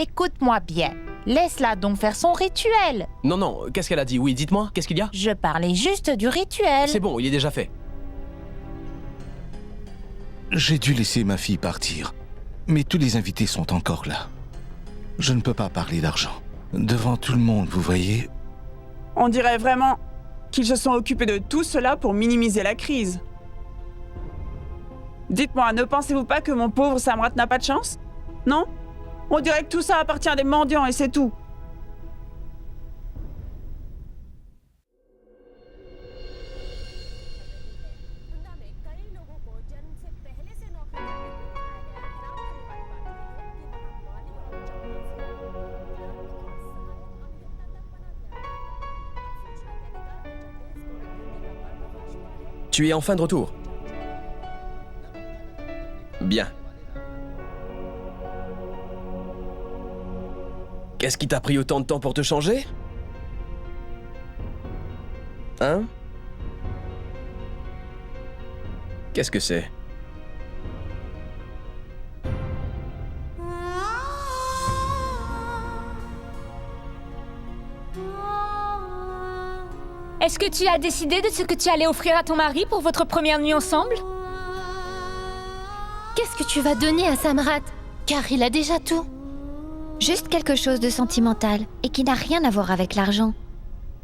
Écoute-moi bien. Laisse-la donc faire son rituel. Non, non, qu'est-ce qu'elle a dit? Oui, dites-moi, qu'est-ce qu'il y a? Je parlais juste du rituel. C'est bon, il est déjà fait. J'ai dû laisser ma fille partir. Mais tous les invités sont encore là. Je ne peux pas parler d'argent. Devant tout le monde, vous voyez. On dirait vraiment qu'ils se sont occupés de tout cela pour minimiser la crise. Dites-moi, ne pensez-vous pas que mon pauvre Samrat n'a pas de chance? Non? On dirait que tout ça appartient à des mendiants et c'est tout. Tu es enfin de retour. Bien. Qu'est-ce qui t'a pris autant de temps pour te changer? Hein? Qu'est-ce que c'est? Est-ce que tu as décidé de ce que tu allais offrir à ton mari pour votre première nuit ensemble? Qu'est-ce que tu vas donner à Samrat? Car il a déjà tout. Juste quelque chose de sentimental et qui n'a rien à voir avec l'argent.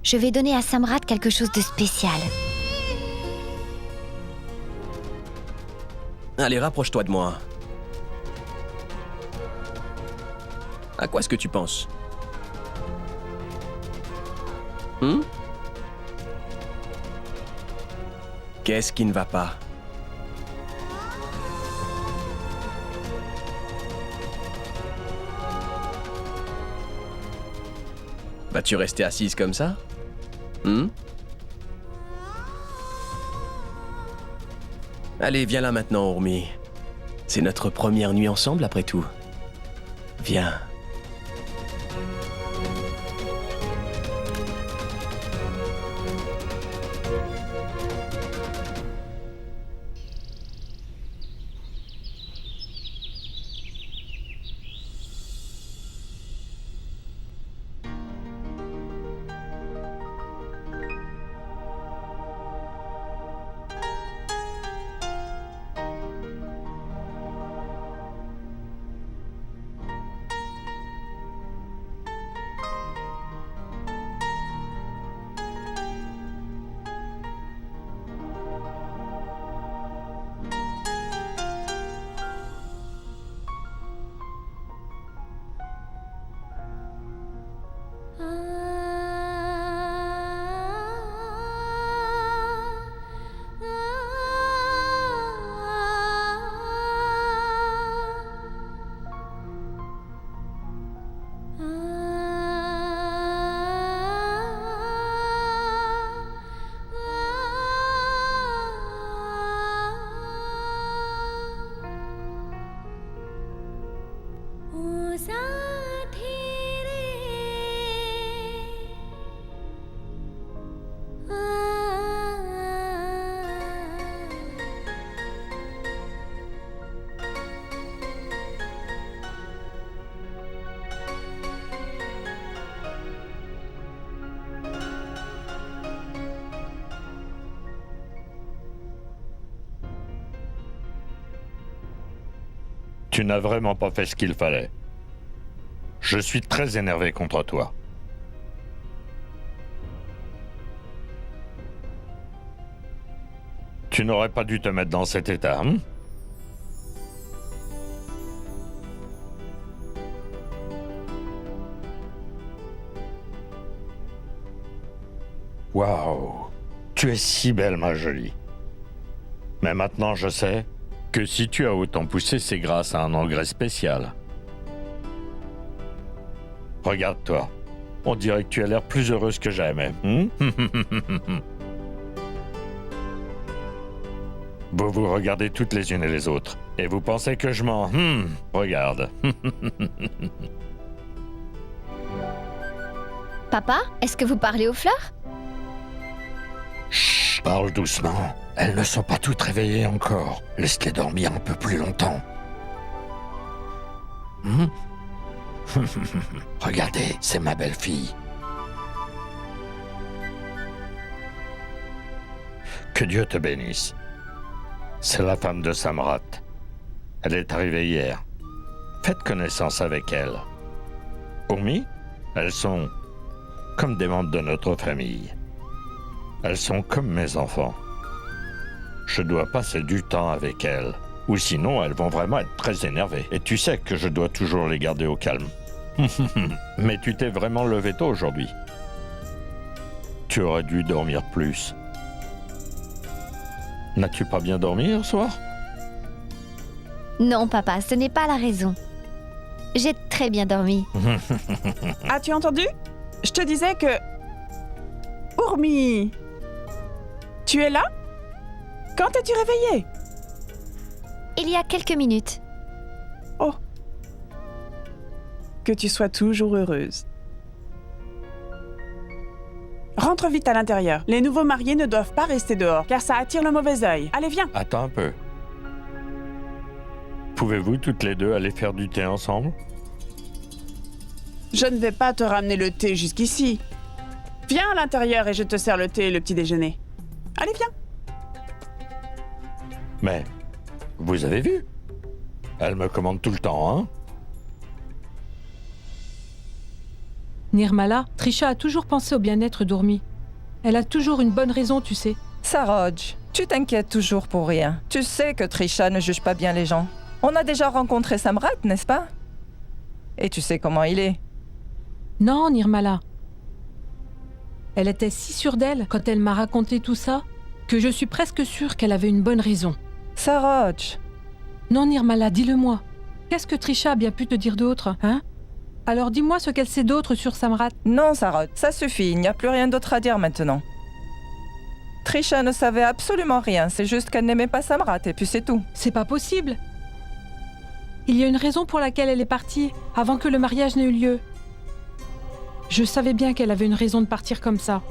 Je vais donner à Samrat quelque chose de spécial. Allez, rapproche-toi de moi. À quoi est-ce que tu penses? Qu'est-ce qui ne va pas? Vas-tu rester assise comme ça? Allez, viens là maintenant, Urmi. C'est notre première nuit ensemble après tout. Viens. Tu n'as vraiment pas fait ce qu'il fallait. Je suis très énervé contre toi. Tu n'aurais pas dû te mettre dans cet état, hein? Waouh! Tu es si belle, ma jolie. Mais maintenant, je sais que si tu as autant poussé, c'est grâce à un engrais spécial. Regarde-toi. On dirait que tu as l'air plus heureuse que jamais. Vous vous regardez toutes les unes et les autres. Et vous pensez que je m'en... regarde. Papa, est-ce que vous parlez aux fleurs? Chut, parle doucement. Elles ne sont pas toutes réveillées encore. Laisse-les dormir un peu plus longtemps. Regardez, c'est ma belle-fille. Que Dieu te bénisse. C'est la femme de Samrat. Elle est arrivée hier. Faites connaissance avec elle. Urmi, elles sont comme des membres de notre famille. Elles sont comme mes enfants. Je dois passer du temps avec elles, ou sinon elles vont vraiment être très énervées. Et tu sais que je dois toujours les garder au calme. Mais tu t'es vraiment levé tôt aujourd'hui. Tu aurais dû dormir plus. N'as-tu pas bien dormi hier soir? Non, papa, ce n'est pas la raison. J'ai très bien dormi. As-tu entendu? Je te disais que... Urmi, tu es là? Quand t'es-tu réveillée? Il y a quelques minutes. Oh. Que tu sois toujours heureuse. Rentre vite à l'intérieur. Les nouveaux mariés ne doivent pas rester dehors, car ça attire le mauvais œil. Allez, viens. Attends un peu. Pouvez-vous toutes les deux aller faire du thé ensemble? Je ne vais pas te ramener le thé jusqu'ici. Viens à l'intérieur et je te sers le thé et le petit déjeuner. Allez, viens. Mais, vous avez vu? Elle me commande tout le temps, hein? Nirmala, Trisha a toujours pensé au bien-être d'Urmi. Elle a toujours une bonne raison, tu sais. Saroj, tu t'inquiètes toujours pour rien. Tu sais que Trisha ne juge pas bien les gens. On a déjà rencontré Samrat, n'est-ce pas? Et tu sais comment il est. Non, Nirmala. Elle était si sûre d'elle quand elle m'a raconté tout ça que je suis presque sûre qu'elle avait une bonne raison. Saroj. Non, Nirmala, dis-le-moi. Qu'est-ce que Trisha a bien pu te dire d'autre, hein? Alors dis-moi ce qu'elle sait d'autre sur Samrat. Non, Saroj, ça suffit, il n'y a plus rien d'autre à dire maintenant. Trisha ne savait absolument rien, c'est juste qu'elle n'aimait pas Samrat et puis c'est tout. C'est pas possible. Il y a une raison pour laquelle elle est partie, avant que le mariage n'ait eu lieu. Je savais bien qu'elle avait une raison de partir comme ça.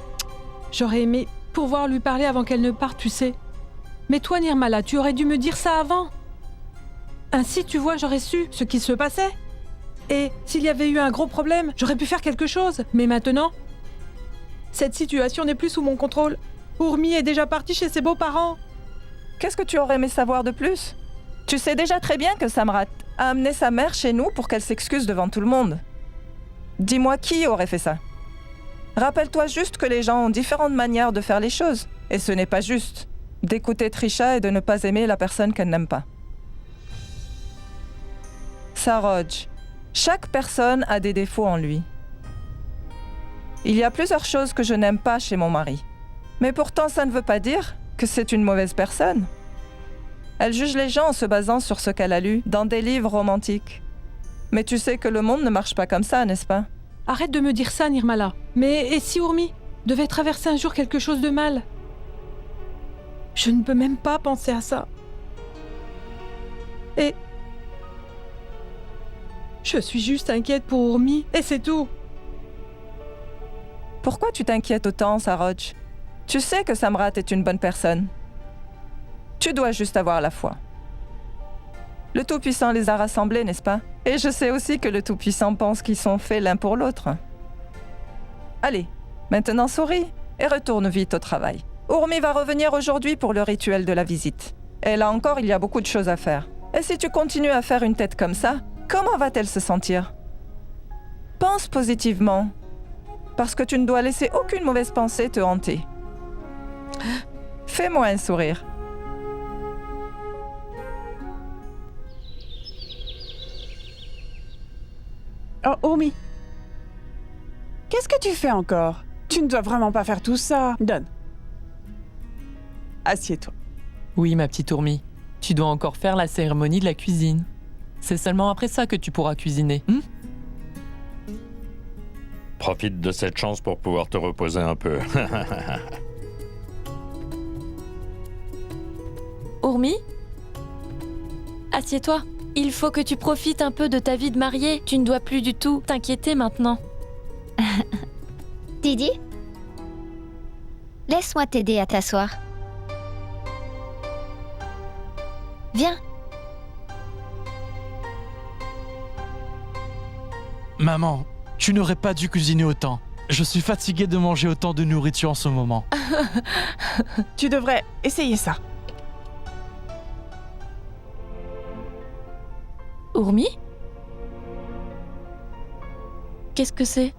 J'aurais aimé pouvoir lui parler avant qu'elle ne parte, tu sais. Mais toi, Nirmala, tu aurais dû me dire ça avant. Ainsi, tu vois, j'aurais su ce qui se passait. Et s'il y avait eu un gros problème, j'aurais pu faire quelque chose. Mais maintenant, cette situation n'est plus sous mon contrôle. Urmi est déjà partie chez ses beaux-parents. Qu'est-ce que tu aurais aimé savoir de plus? Tu sais déjà très bien que Samrat a amené sa mère chez nous pour qu'elle s'excuse devant tout le monde. Dis-moi qui aurait fait ça? Rappelle-toi juste que les gens ont différentes manières de faire les choses. Et ce n'est pas juste d'écouter Trisha et de ne pas aimer la personne qu'elle n'aime pas. Saroj, chaque personne a des défauts en lui. Il y a plusieurs choses que je n'aime pas chez mon mari. Mais pourtant, ça ne veut pas dire que c'est une mauvaise personne. Elle juge les gens en se basant sur ce qu'elle a lu dans des livres romantiques. Mais tu sais que le monde ne marche pas comme ça, n'est-ce pas? Arrête de me dire ça, Nirmala. Mais et si Urmi devait traverser un jour quelque chose de mal? Je ne peux même pas penser à ça. Et... je suis juste inquiète pour Urmi, et c'est tout. Pourquoi tu t'inquiètes autant, Saroj? Tu sais que Samrat est une bonne personne. Tu dois juste avoir la foi. Le Tout-Puissant les a rassemblés, n'est-ce pas? Et je sais aussi que le Tout-Puissant pense qu'ils sont faits l'un pour l'autre. Allez, maintenant souris et retourne vite au travail. Urmi va revenir aujourd'hui pour le rituel de la visite. Et là encore, il y a beaucoup de choses à faire. Et si tu continues à faire une tête comme ça, comment va-t-elle se sentir? Pense positivement, parce que tu ne dois laisser aucune mauvaise pensée te hanter. Fais-moi un sourire. Oh, Urmi. Qu'est-ce que tu fais encore? Tu ne dois vraiment pas faire tout ça. Donne. Assieds-toi. Oui, ma petite Urmi. Tu dois encore faire la cérémonie de la cuisine. C'est seulement après ça que tu pourras cuisiner. Profite de cette chance pour pouvoir te reposer un peu. Urmi? Assieds-toi. Il faut que tu profites un peu de ta vie de mariée. Tu ne dois plus du tout t'inquiéter maintenant. Didi, laisse-moi t'aider à t'asseoir. Viens. Maman, tu n'aurais pas dû cuisiner autant. Je suis fatigué de manger autant de nourriture en ce moment. Tu devrais essayer ça. Urmi? Qu'est-ce que c'est?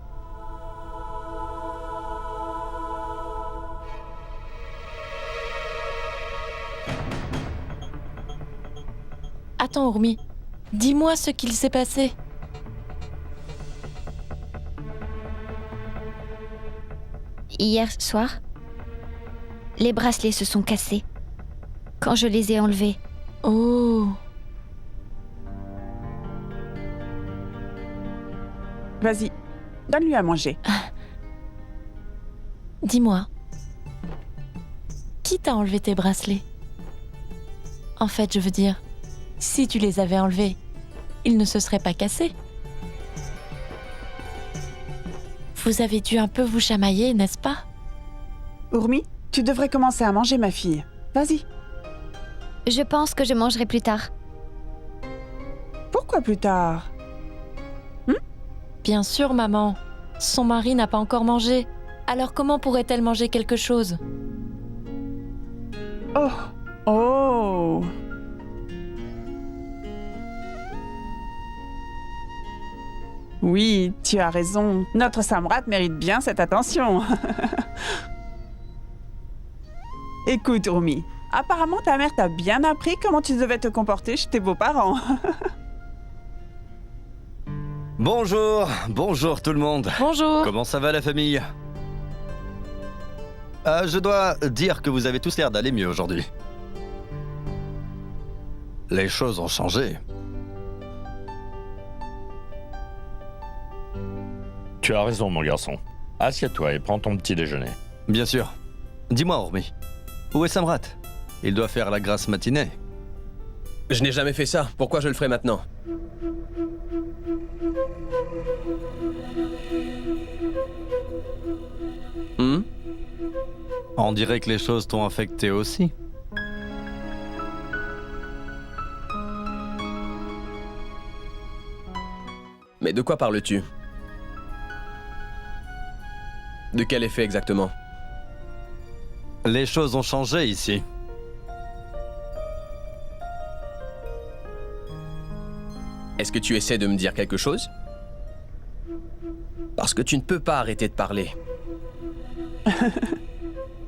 Attends, Urmi. Dis-moi ce qu'il s'est passé. Hier soir, les bracelets se sont cassés quand je les ai enlevés. Oh. Vas-y, donne-lui à manger. Dis-moi. Qui t'a enlevé tes bracelets? En fait, je veux dire, si tu les avais enlevés, ils ne se seraient pas cassés. Vous avez dû un peu vous chamailler, n'est-ce pas? Urmi, tu devrais commencer à manger, ma fille. Vas-y. Je pense que je mangerai plus tard. Pourquoi plus tard? Bien sûr, maman. Son mari n'a pas encore mangé. Alors comment pourrait-elle manger quelque chose? Oh. Oh. Oui, tu as raison. Notre Samrat mérite bien cette attention. Écoute, Urmi, apparemment ta mère t'a bien appris comment tu devais te comporter chez tes beaux-parents. Bonjour tout le monde. Bonjour. Comment ça va la famille? Je dois dire que vous avez tous l'air d'aller mieux aujourd'hui. Les choses ont changé. Tu as raison, mon garçon. Assieds-toi et prends ton petit déjeuner. Bien sûr. Dis-moi, Urmi, où est Samrat? Il doit faire la grasse matinée. Je n'ai jamais fait ça. Pourquoi je le ferais maintenant? On dirait que les choses t'ont affecté aussi. Mais de quoi parles-tu? De quel effet exactement? Les choses ont changé ici. Est-ce que tu essaies de me dire quelque chose? Parce que tu ne peux pas arrêter de parler.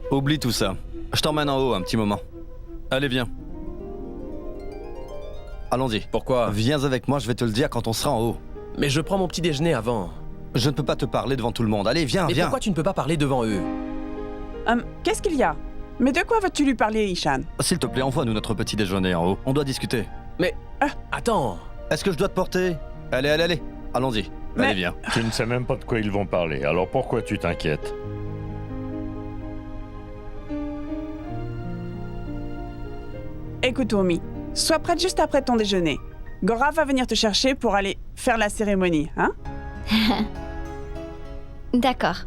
Oublie tout ça. Je t'emmène en haut un petit moment. Allez, viens. Allons-y. Pourquoi? Viens avec moi, je vais te le dire quand on sera en haut. Mais je prends mon petit déjeuner avant. Je ne peux pas te parler devant tout le monde. Allez, viens, Mais viens. pourquoi tu ne peux pas parler devant eux? Qu'est-ce qu'il y a? Mais de quoi veux-tu lui parler, Ishan? S'il te plaît, envoie-nous notre petit déjeuner en haut. On doit discuter. Mais... attends. Est-ce que je dois te porter? Allez. Allons-y. Allez, viens. Tu ne sais même pas de quoi ils vont parler, alors pourquoi tu t'inquiètes? Écoute, Urmi, sois prête juste après ton déjeuner. Gora va venir te chercher pour aller faire la cérémonie, hein? D'accord.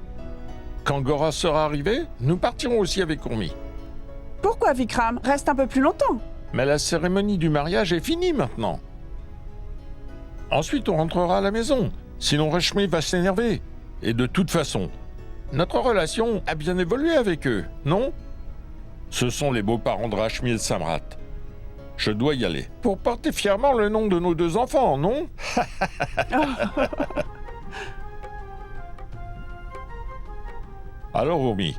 Quand Gora sera arrivé, nous partirons aussi avec Urmi. Pourquoi, Vikram? Reste un peu plus longtemps. Mais la cérémonie du mariage est finie maintenant. Ensuite, on rentrera à la maison. Sinon, Rashmi va s'énerver. Et de toute façon, notre relation a bien évolué avec eux, non? Ce sont les beaux-parents de Rashmi et de Samrat. Je dois y aller. Pour porter fièrement le nom de nos deux enfants, non? Alors, Urmi,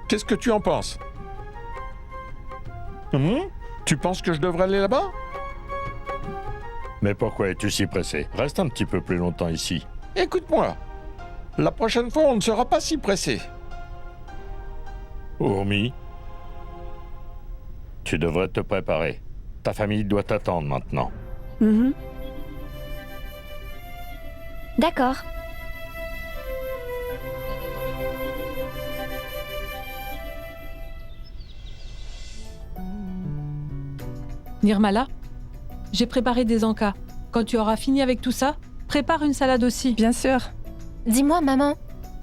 qu'est-ce que tu en penses? Tu penses que je devrais aller là-bas? Mais pourquoi es-tu si pressé? Reste un petit peu plus longtemps ici. Écoute-moi. La prochaine fois, on ne sera pas si pressé. Urmi, tu devrais te préparer. Ta famille doit t'attendre maintenant. D'accord. Nirmala, j'ai préparé des encas. Quand tu auras fini avec tout ça, prépare une salade aussi. Bien sûr. Dis-moi, maman,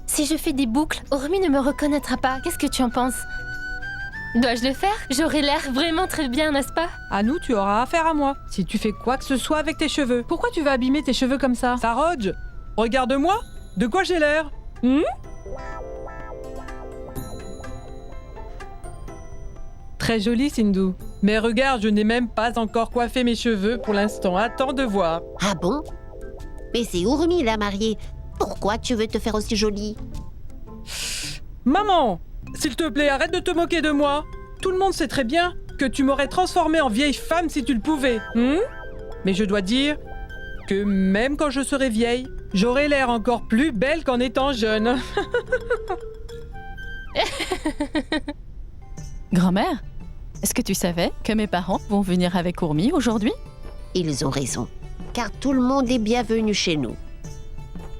si je fais des boucles, Urmi ne me reconnaîtra pas. Qu'est-ce que tu en penses? Dois-je le faire? J'aurai l'air vraiment très bien, n'est-ce pas? À nous, tu auras affaire à moi. Si tu fais quoi que ce soit avec tes cheveux. Pourquoi tu vas abîmer tes cheveux comme ça? Saroj, Regarde-moi. De quoi j'ai l'air? Très joli, Sindhu. Mais regarde, je n'ai même pas encore coiffé mes cheveux pour l'instant. Attends de voir. Ah bon? Mais c'est Urmi, la mariée. Pourquoi tu veux te faire aussi jolie? Maman, s'il te plaît, arrête de te moquer de moi. Tout le monde sait très bien que tu m'aurais transformée en vieille femme si tu le pouvais. Mais je dois dire que même quand je serai vieille, j'aurai l'air encore plus belle qu'en étant jeune. Grand-mère, est-ce que tu savais que mes parents vont venir avec Urmi aujourd'hui? Ils ont raison, car tout le monde est bienvenu chez nous.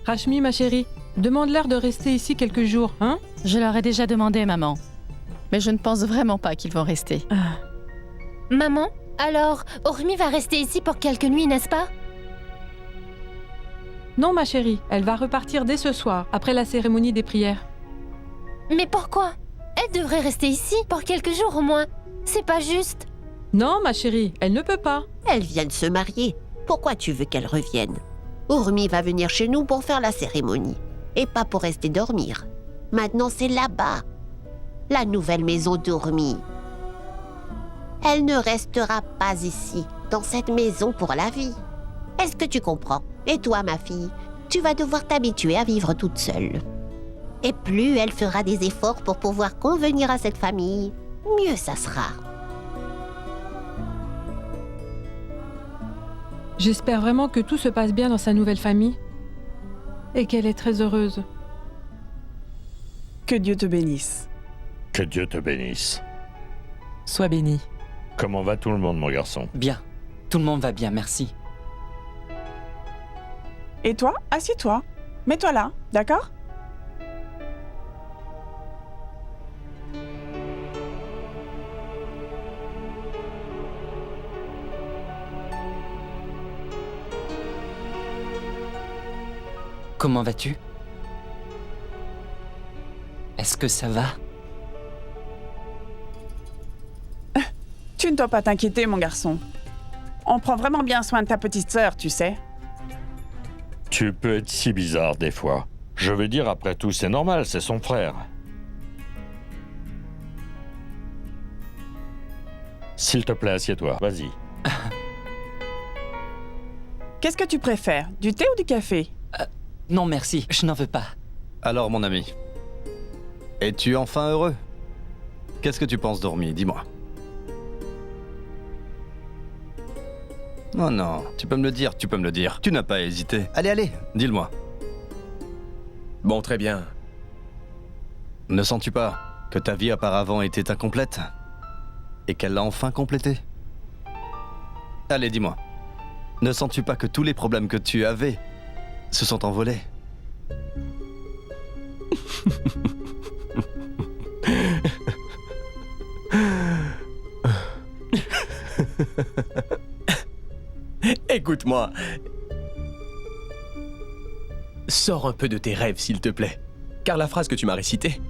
Rashmi, ma chérie, demande-leur de rester ici quelques jours, hein? Je leur ai déjà demandé, maman. Mais je ne pense vraiment pas qu'ils vont rester. Maman, alors, Urmi va rester ici pour quelques nuits, n'est-ce pas? Non, ma chérie, elle va repartir dès ce soir, après la cérémonie des prières. Mais pourquoi? Elle devrait rester ici pour quelques jours au moins. C'est pas juste. Non, ma chérie, elle ne peut pas. Elle vient de se marier. Pourquoi tu veux qu'elle revienne? Urmi va venir chez nous pour faire la cérémonie, et pas pour rester dormir. Maintenant, c'est là-bas, la nouvelle maison d'Urmi. Elle ne restera pas ici, dans cette maison pour la vie. Est-ce que tu comprends? Et toi, ma fille, tu vas devoir t'habituer à vivre toute seule. Et plus elle fera des efforts pour pouvoir convenir à cette famille, mieux ça sera. J'espère vraiment que tout se passe bien dans sa nouvelle famille et qu'elle est très heureuse. Que Dieu te bénisse. Que Dieu te bénisse. Sois béni. Comment va tout le monde, mon garçon? Bien. Tout le monde va bien, merci. Et toi, assieds-toi. Mets-toi là, d'accord? Comment vas-tu? Est-ce que ça va? Tu ne dois pas t'inquiéter, mon garçon. On prend vraiment bien soin de ta petite sœur, tu sais. Tu peux être si bizarre des fois. Je veux dire, après tout, c'est normal, c'est son frère. S'il te plaît, assieds-toi, vas-y. Qu'est-ce que tu préfères, du thé ou du café? Non, merci, je n'en veux pas. Alors, mon ami, es-tu enfin heureux? Qu'est-ce que tu penses d'Urmi? Dis-moi. Oh non, tu peux me le dire, tu peux me le dire. Tu n'as pas hésité. Allez, allez, dis-le-moi. Bon, très bien. Ne sens-tu pas que ta vie auparavant était incomplète et qu'elle l'a enfin complétée? Allez, dis-moi. Ne sens-tu pas que tous les problèmes que tu avais se sont envolés? Écoute-moi. Sors un peu de tes rêves, s'il te plaît. Car la phrase que tu m'as récitée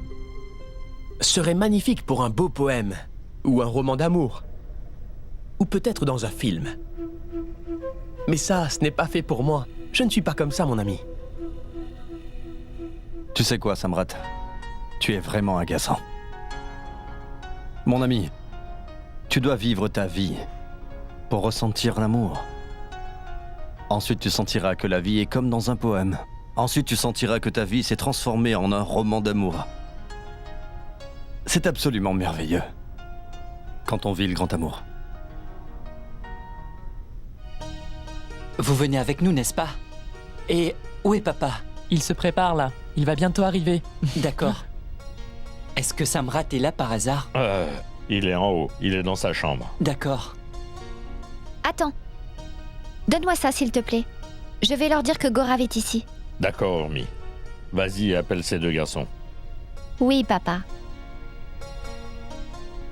serait magnifique pour un beau poème, ou un roman d'amour, ou peut-être dans un film. Mais ça, ce n'est pas fait pour moi. Je ne suis pas comme ça, mon ami. Tu sais quoi, Samrat? Tu es vraiment agaçant. Mon ami, tu dois vivre ta vie pour ressentir l'amour. Ensuite, tu sentiras que la vie est comme dans un poème. Ensuite, tu sentiras que ta vie s'est transformée en un roman d'amour. C'est absolument merveilleux quand on vit le grand amour. Vous venez avec nous, n'est-ce pas? Et où est papa? Il se prépare là. Il va bientôt arriver. D'accord. Est-ce que Samrat est là par hasard? Il est en haut, il est dans sa chambre. D'accord. Attends. Donne-moi ça, s'il te plaît. Je vais leur dire que Gorav est ici. D'accord, Urmi. Vas-y, appelle ces deux garçons. Oui, papa.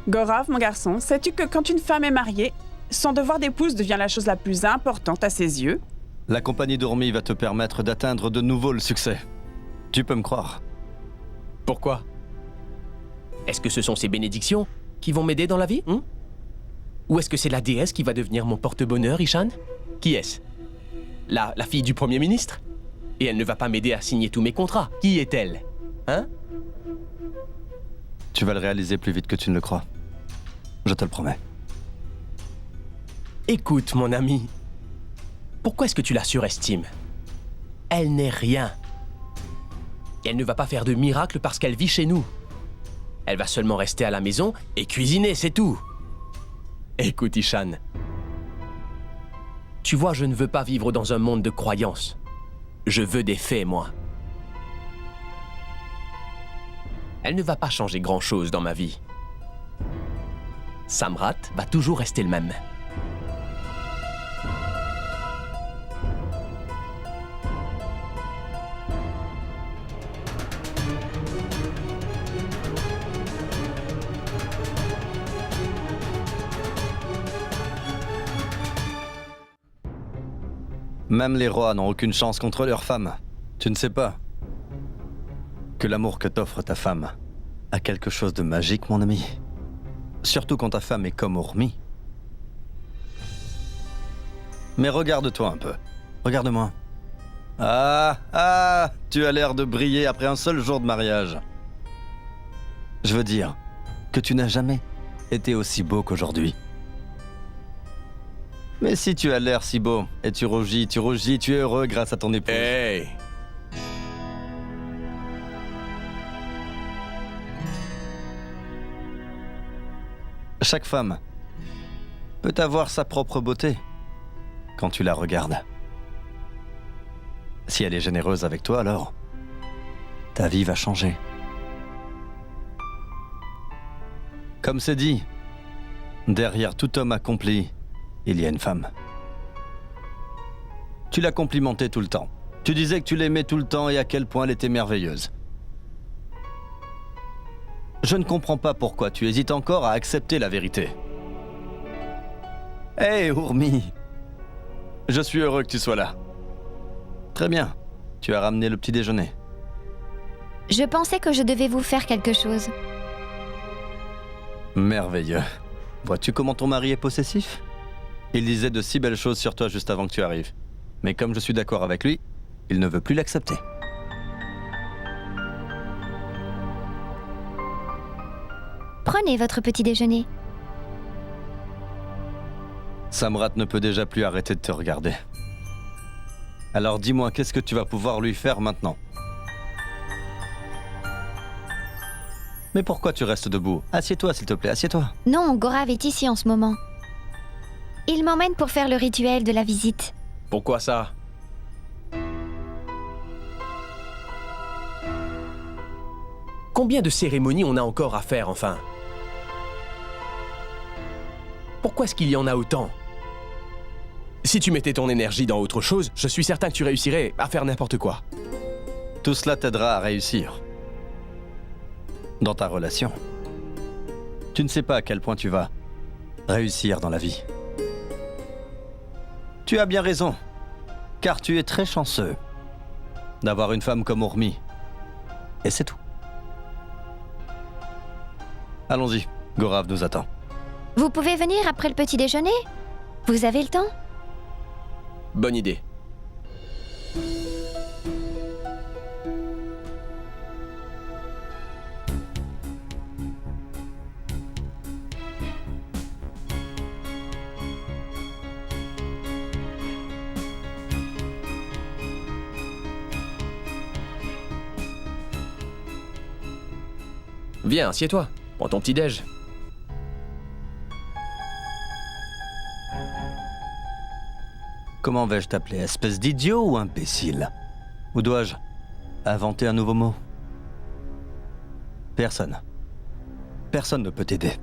Gorav, mon garçon, sais-tu que quand une femme est mariée, son devoir d'épouse devient la chose la plus importante à ses yeux? La compagnie d'Urmi va te permettre d'atteindre de nouveau le succès. Tu peux me croire. Pourquoi? Est-ce que ce sont ces bénédictions qui vont m'aider dans la vie, hein? Ou est-ce que c'est la déesse qui va devenir mon porte-bonheur, Ishan? Qui est-ce? La fille du Premier ministre? Et elle ne va pas m'aider à signer tous mes contrats. Qui est-elle? Hein? Tu vas le réaliser plus vite que tu ne le crois. Je te le promets. Écoute, mon ami. Pourquoi est-ce que tu la surestimes? Elle n'est rien. Elle ne va pas faire de miracle parce qu'elle vit chez nous. Elle va seulement rester à la maison et cuisiner, c'est tout. Écoute, Ishan. Tu vois, je ne veux pas vivre dans un monde de croyances. Je veux des faits, moi. Elle ne va pas changer grand-chose dans ma vie. Samrat va toujours rester le même. Même les rois n'ont aucune chance contre leurs femmes. Tu ne sais pas que l'amour que t'offre ta femme a quelque chose de magique, mon ami. Surtout quand ta femme est comme Urmi. Mais regarde-toi un peu. Regarde-moi. Ah, tu as l'air de briller après un seul jour de mariage. Je veux dire que tu n'as jamais été aussi beau qu'aujourd'hui. Mais si tu as l'air si beau, et tu rougis, tu es heureux grâce à ton épouse. Hey! Chaque femme peut avoir sa propre beauté quand tu la regardes. Si elle est généreuse avec toi, alors ta vie va changer. Comme c'est dit, derrière tout homme accompli, il y a une femme. Tu l'as complimentée tout le temps. Tu disais que tu l'aimais tout le temps et à quel point elle était merveilleuse. Je ne comprends pas pourquoi tu hésites encore à accepter la vérité. Hé, Urmi! Je suis heureux que tu sois là. Très bien. Tu as ramené le petit déjeuner. Je pensais que je devais vous faire quelque chose. Merveilleux. Vois-tu comment ton mari est possessif? Il disait de si belles choses sur toi juste avant que tu arrives. Mais comme je suis d'accord avec lui, il ne veut plus l'accepter. Prenez votre petit déjeuner. Samrat ne peut déjà plus arrêter de te regarder. Alors dis-moi, qu'est-ce que tu vas pouvoir lui faire maintenant? Mais pourquoi tu restes debout? Assieds-toi, s'il te plaît, assieds-toi. Non, Gorav est ici en ce moment. Il m'emmène pour faire le rituel de la visite. Pourquoi ça? Combien de cérémonies on a encore à faire, enfin? Pourquoi est-ce qu'il y en a autant? Si tu mettais ton énergie dans autre chose, je suis certain que tu réussirais à faire n'importe quoi. Tout cela t'aidera à réussir. Dans ta relation. Tu ne sais pas à quel point tu vas réussir dans la vie. Tu as bien raison, car tu es très chanceux d'avoir une femme comme Urmi. Et c'est tout. Allons-y, Gorav nous attend. Vous pouvez venir après le petit déjeuner? Vous avez le temps? Bonne idée. Viens, assieds-toi. Prends ton petit-déj. Comment vais-je t'appeler? Espèce d'idiot ou imbécile? Ou dois-je inventer un nouveau mot? Personne. Personne ne peut t'aider.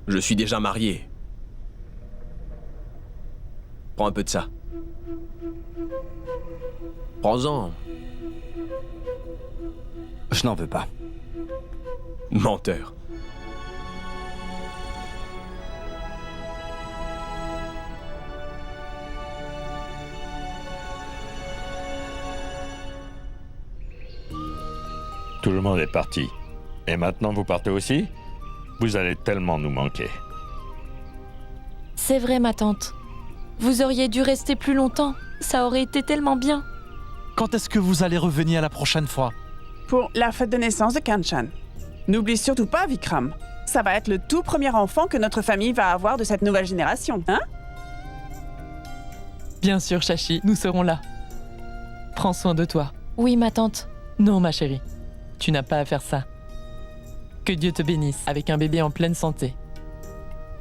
Je suis déjà marié. Prends un peu de ça. Prends-en. Je n'en veux pas. Menteur. Tout le monde est parti. Et maintenant vous partez aussi? Vous allez tellement nous manquer. C'est vrai, ma tante. Vous auriez dû rester plus longtemps. Ça aurait été tellement bien. Quand est-ce que vous allez revenir la prochaine fois? Pour la fête de naissance de Kanchan. N'oublie surtout pas, Vikram. Ça va être le tout premier enfant que notre famille va avoir de cette nouvelle génération, hein? Bien sûr, Shachi, nous serons là. Prends soin de toi. Oui, ma tante. Non, ma chérie, tu n'as pas à faire ça. Que Dieu te bénisse avec un bébé en pleine santé.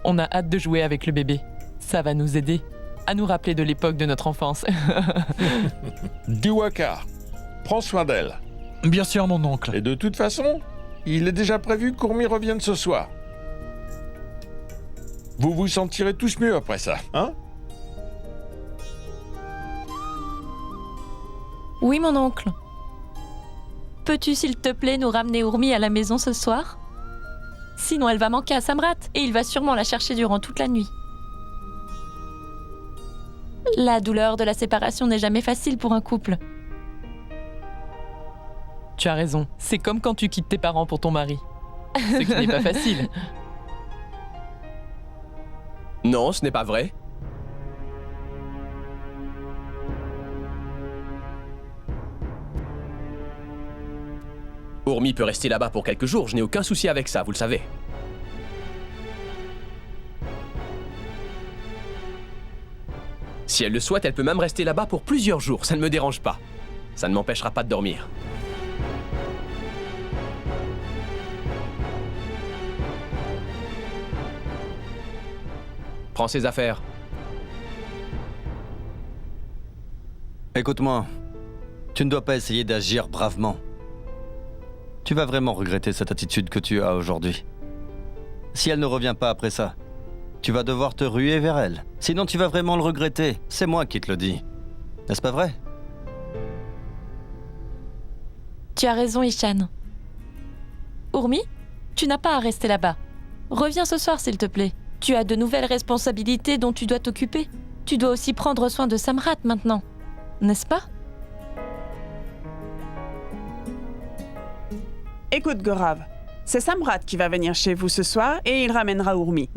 On a hâte de jouer avec le bébé. Ça va nous aider à nous rappeler de l'époque de notre enfance. Diwakar, prends soin d'elle. Bien sûr, mon oncle. Et de toute façon, il est déjà prévu qu'Urmi revienne ce soir. Vous vous sentirez tous mieux après ça, hein? Oui, mon oncle. Peux-tu, s'il te plaît, nous ramener Urmi à la maison ce soir? Sinon, elle va manquer à Samrat et il va sûrement la chercher durant toute la nuit. La douleur de la séparation n'est jamais facile pour un couple. Tu as raison, c'est comme quand tu quittes tes parents pour ton mari. Ce qui n'est pas facile. Non, ce n'est pas vrai. Urmi peut rester là-bas pour quelques jours, je n'ai aucun souci avec ça, vous le savez. Si elle le souhaite, elle peut même rester là-bas pour plusieurs jours, ça ne me dérange pas. Ça ne m'empêchera pas de dormir. Prends ses affaires. Écoute-moi, tu ne dois pas essayer d'agir bravement. Tu vas vraiment regretter cette attitude que tu as aujourd'hui. Si elle ne revient pas après ça, tu vas devoir te ruer vers elle. Sinon, tu vas vraiment le regretter. C'est moi qui te le dis. N'est-ce pas vrai? Tu as raison, Ishan. Urmi, tu n'as pas à rester là-bas. Reviens ce soir, s'il te plaît. Tu as de nouvelles responsabilités dont tu dois t'occuper. Tu dois aussi prendre soin de Samrat maintenant. N'est-ce pas? Écoute, Gaurav, c'est Samrat qui va venir chez vous ce soir et il ramènera Urmi.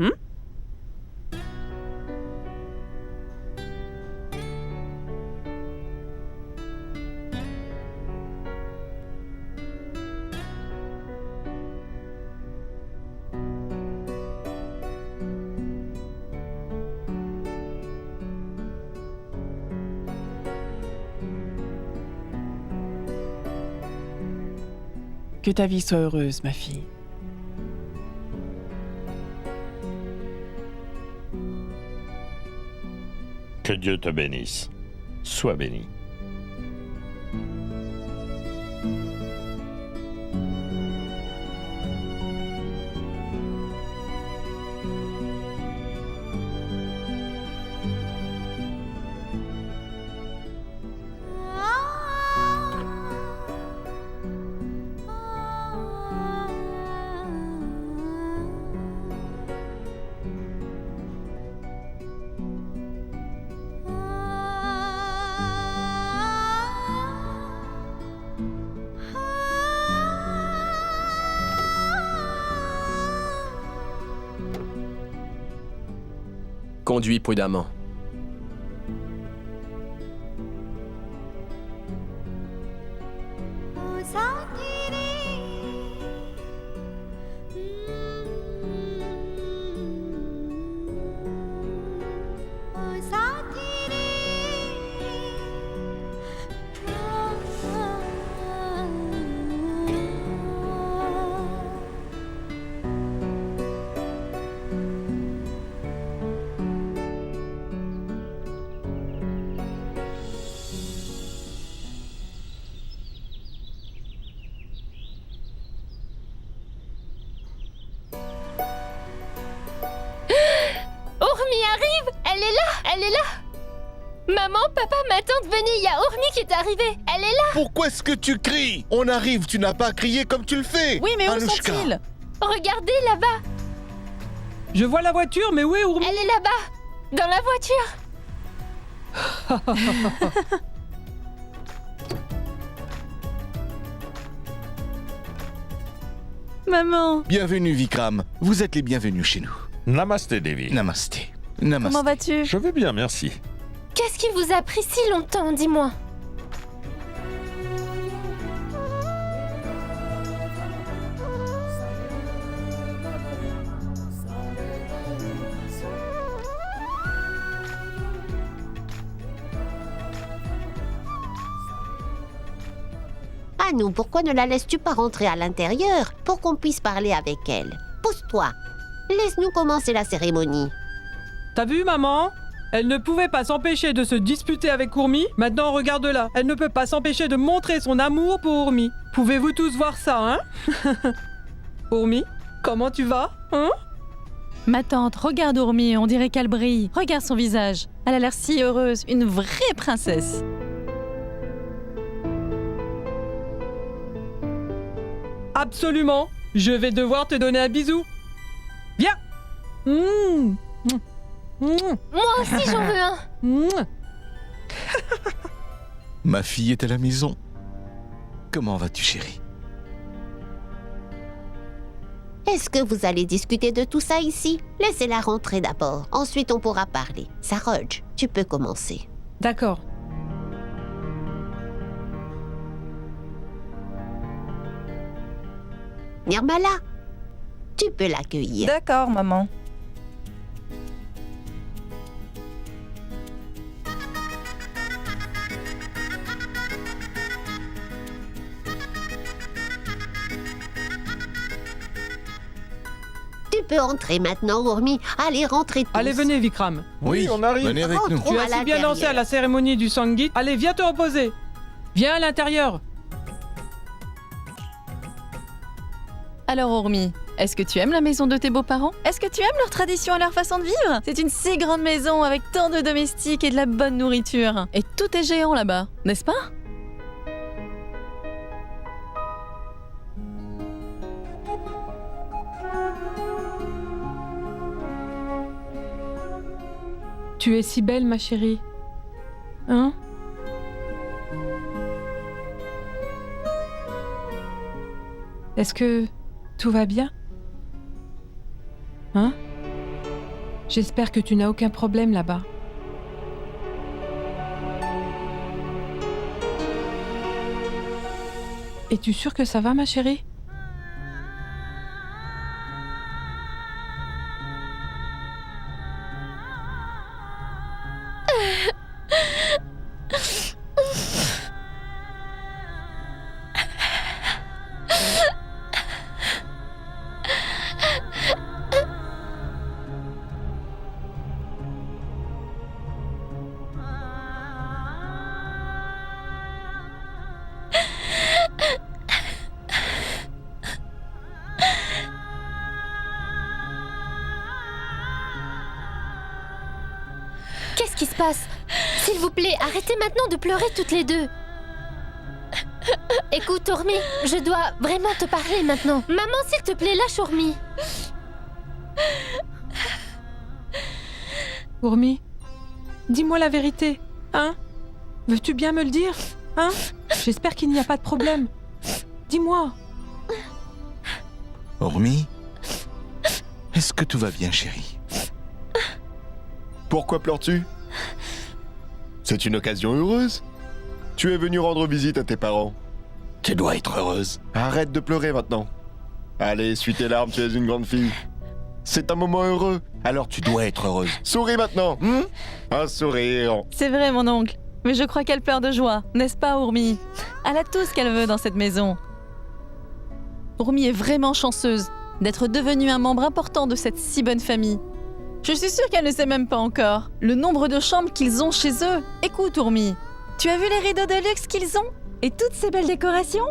Que ta vie soit heureuse, ma fille. Que Dieu te bénisse. Sois béni. Conduis prudemment. Elle est là! Maman, papa, ma tante, venez, il y a Urmi qui est arrivée. Elle est là! Pourquoi est-ce que tu cries? On arrive, tu n'as pas à crier comme tu le fais. Oui, mais où Anushka. sont-ils? Regardez là-bas! Je vois la voiture, mais où est Urmi? Elle est là-bas! Dans la voiture! Maman! Bienvenue, Vikram. Vous êtes les bienvenus chez nous. Namasté, Devi. Namasté. Namasté. Comment vas-tu? Je vais bien, merci. Qu'est-ce qui vous a pris si longtemps, dis-moi? Anou, pourquoi ne la laisses-tu pas rentrer à l'intérieur pour qu'on puisse parler avec elle? Pousse-toi. Laisse-nous commencer la cérémonie. T'as vu, maman? Elle ne pouvait pas s'empêcher de se disputer avec Urmi. Maintenant, regarde-la. Elle ne peut pas s'empêcher de montrer son amour pour Urmi. Pouvez-vous tous voir ça, hein? Urmi, comment tu vas, hein? Ma tante, regarde Urmi, on dirait qu'elle brille. Regarde son visage. Elle a l'air si heureuse, une vraie princesse. Absolument. Je vais devoir te donner un bisou. Viens. Moi aussi, j'en veux un. Ma fille est à la maison. Comment vas-tu, chérie? Est-ce que vous allez discuter de tout ça ici? Laissez-la rentrer d'abord. Ensuite, on pourra parler. Saroj, tu peux commencer. D'accord. Nirmala, tu peux l'accueillir. D'accord, maman. Tu peux entrer maintenant, Urmi. Allez, rentrez tous. Allez, venez, Vikram. Oui, on arrive. Venez avec nous. Tu as si bien dansé à la cérémonie du Sangit. Allez, viens te reposer. Viens à l'intérieur. Alors Urmi, est-ce que tu aimes la maison de tes beaux-parents? Est-ce que tu aimes leur tradition et leur façon de vivre? C'est une si grande maison avec tant de domestiques et de la bonne nourriture. Et tout est géant là-bas, n'est-ce pas? Tu es si belle, ma chérie. Hein? Est-ce que tout va bien? Hein? J'espère que tu n'as aucun problème là-bas. Es-tu sûre que ça va, ma chérie? Qu'est-ce qui se passe? S'il vous plaît, arrêtez maintenant de pleurer toutes les deux. Écoute, Urmi, je dois vraiment te parler maintenant. Maman, s'il te plaît, lâche Urmi. Urmi, dis-moi la vérité, hein? Veux-tu bien me le dire, hein? J'espère qu'il n'y a pas de problème. Dis-moi. Urmi, est-ce que tout va bien, chérie? Pourquoi pleures-tu? C'est une occasion heureuse. Tu es venue rendre visite à tes parents. Tu dois être heureuse. Arrête de pleurer maintenant. Allez, essuie tes larmes, tu es une grande fille. C'est un moment heureux, alors tu dois être heureuse. Souris maintenant, un sourire. C'est vrai, mon oncle. Mais je crois qu'elle pleure de joie, n'est-ce pas, Urmi? Elle a tout ce qu'elle veut dans cette maison. Urmi est vraiment chanceuse d'être devenue un membre important de cette si bonne famille. Je suis sûre qu'elle ne sait même pas encore le nombre de chambres qu'ils ont chez eux. Écoute, Urmi, tu as vu les rideaux de luxe qu'ils ont? Et toutes ces belles décorations?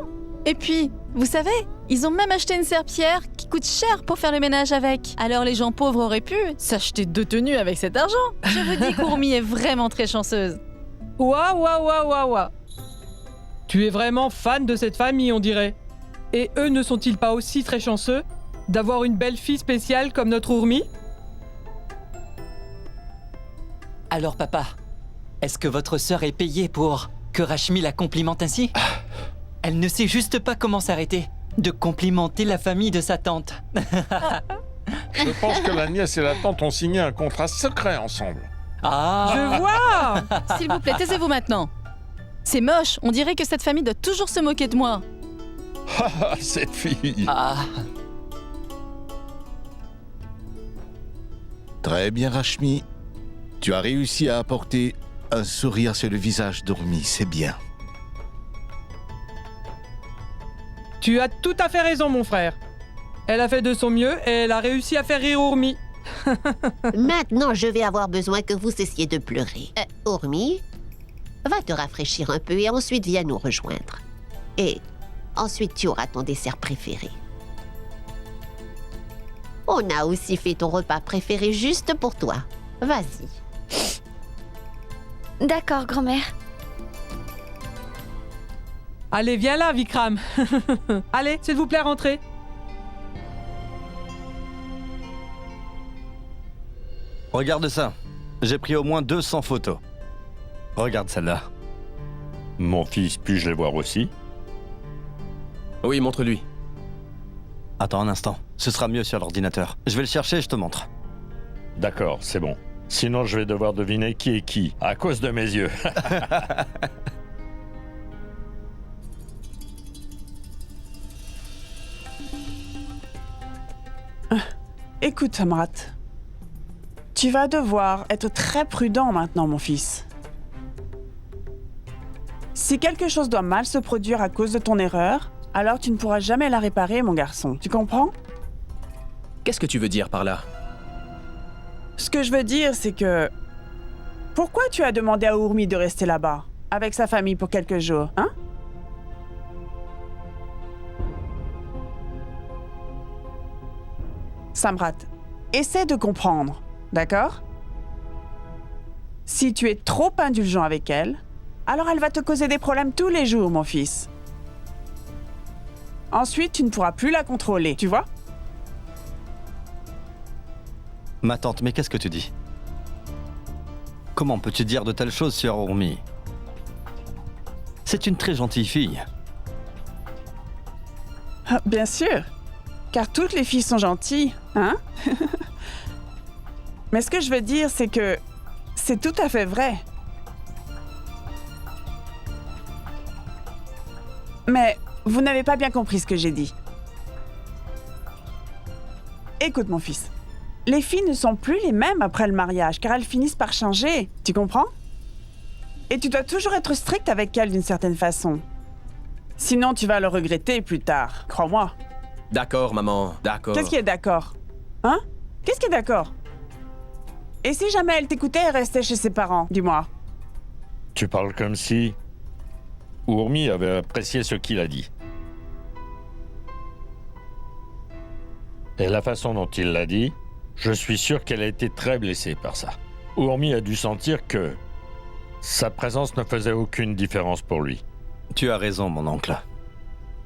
Et puis, vous savez, ils ont même acheté une serpillière qui coûte cher pour faire le ménage avec. Alors les gens pauvres auraient pu s'acheter 2 tenues avec cet argent. Je vous dis qu'Urmi est vraiment très chanceuse. Ouah. Tu es vraiment fan de cette famille, on dirait. Et eux ne sont-ils pas aussi très chanceux d'avoir une belle fille spéciale comme notre Urmi? Alors papa, est-ce que votre sœur est payée pour que Rashmi la complimente ainsi? Elle ne sait juste pas comment s'arrêter de complimenter la famille de sa tante. Je pense que la nièce et la tante ont signé un contrat secret ensemble. Ah Je vois. S'il vous plaît, taisez-vous maintenant. C'est moche, on dirait que cette famille doit toujours se moquer de moi. Ah, cette fille. Ah. Très bien, Rashmi. Tu as réussi à apporter un sourire sur le visage d'Urmi, c'est bien. Tu as tout à fait raison, mon frère. Elle a fait de son mieux et elle a réussi à faire rire Urmi. Maintenant, je vais avoir besoin que vous cessiez de pleurer. Urmi, va te rafraîchir un peu et ensuite viens nous rejoindre. Et ensuite, tu auras ton dessert préféré. On a aussi fait ton repas préféré juste pour toi. Vas-y. D'accord, grand-mère. Allez, viens là, Vikram. Allez, s'il vous plaît, rentrez. Regarde ça. J'ai pris au moins 200 photos. Regarde celle-là. Mon fils, puis-je les voir aussi? Oui, montre-lui. Attends un instant. Ce sera mieux sur l'ordinateur. Je vais le chercher et je te montre. D'accord, c'est bon. Sinon, je vais devoir deviner qui est qui, à cause de mes yeux. Écoute, Samrat. Tu vas devoir être très prudent maintenant, mon fils. Si quelque chose doit mal se produire à cause de ton erreur, alors tu ne pourras jamais la réparer, mon garçon. Tu comprends? Qu'est-ce que tu veux dire par là? Ce que je veux dire, c'est que... Pourquoi tu as demandé à Urmi de rester là-bas, avec sa famille pour quelques jours, hein? Samrat, essaie de comprendre, d'accord? Si tu es trop indulgent avec elle, alors elle va te causer des problèmes tous les jours, mon fils. Ensuite, tu ne pourras plus la contrôler, tu vois? Ma tante, mais qu'est-ce que tu dis? Comment peux-tu dire de telles choses sur Urmi? C'est une très gentille fille. Ah, bien sûr, car toutes les filles sont gentilles, hein? Mais ce que je veux dire, c'est que c'est tout à fait vrai. Mais vous n'avez pas bien compris ce que j'ai dit. Écoute, mon fils. Les filles ne sont plus les mêmes après le mariage, car elles finissent par changer. Tu comprends? Et tu dois toujours être strict avec elles d'une certaine façon. Sinon, tu vas le regretter plus tard, crois-moi. D'accord, maman, d'accord. Qu'est-ce qui est d'accord? Hein? Qu'est-ce qui est d'accord? Et si jamais elle t'écoutait et restait chez ses parents, dis-moi. Tu parles comme si... Urmi avait apprécié ce qu'il a dit. Et la façon dont il l'a dit, je suis sûr qu'elle a été très blessée par ça. Urmi a dû sentir que sa présence ne faisait aucune différence pour lui. Tu as raison, mon oncle.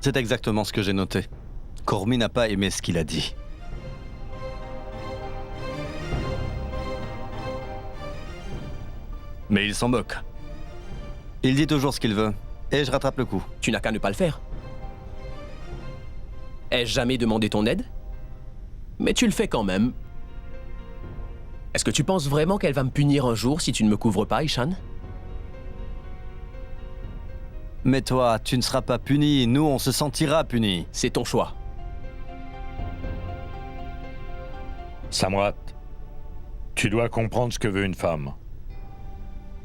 C'est exactement ce que j'ai noté. Qu'Urmi n'a pas aimé ce qu'il a dit. Mais il s'en moque. Il dit toujours ce qu'il veut, et je rattrape le coup. Tu n'as qu'à ne pas le faire. Ai-je jamais demandé ton aide? Mais tu le fais quand même. Est-ce que tu penses vraiment qu'elle va me punir un jour si tu ne me couvres pas, Ishan? Mais toi, tu ne seras pas puni, nous on se sentira punis. C'est ton choix. Samrat, tu dois comprendre ce que veut une femme.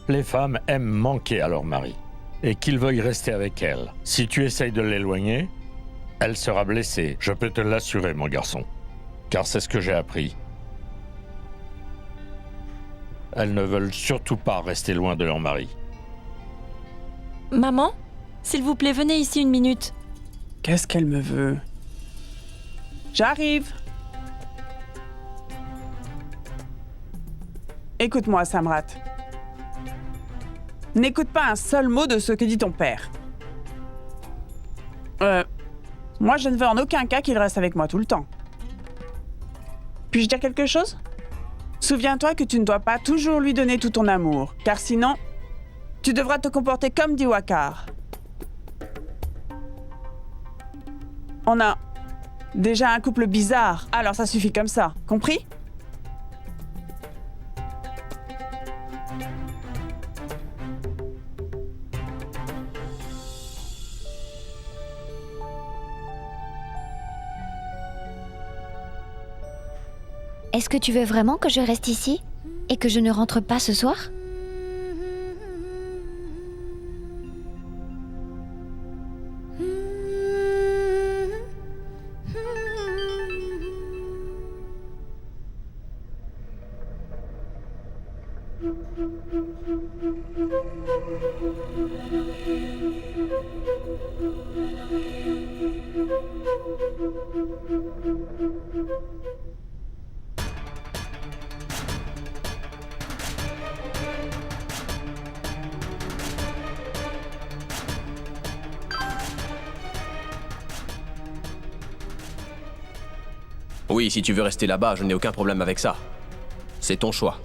Les femmes aiment manquer à leur mari, et qu'ils veuillent rester avec elle. Si tu essayes de l'éloigner, elle sera blessée, je peux te l'assurer, mon garçon. Car c'est ce que j'ai appris. Elles ne veulent surtout pas rester loin de leur mari. Maman, s'il vous plaît, venez ici une minute. Qu'est-ce qu'elle me veut? J'arrive. Écoute-moi, Samrat. N'écoute pas un seul mot de ce que dit ton père. Moi, je ne veux en aucun cas qu'il reste avec moi tout le temps. Puis-je dire quelque chose? Souviens-toi que tu ne dois pas toujours lui donner tout ton amour, car sinon, tu devras te comporter comme Diwakar. On a déjà un couple bizarre, alors ça suffit comme ça, compris? Est-ce que tu veux vraiment que je reste ici et que je ne rentre pas ce soir? Oui, si tu veux rester là-bas, je n'ai aucun problème avec ça. C'est ton choix.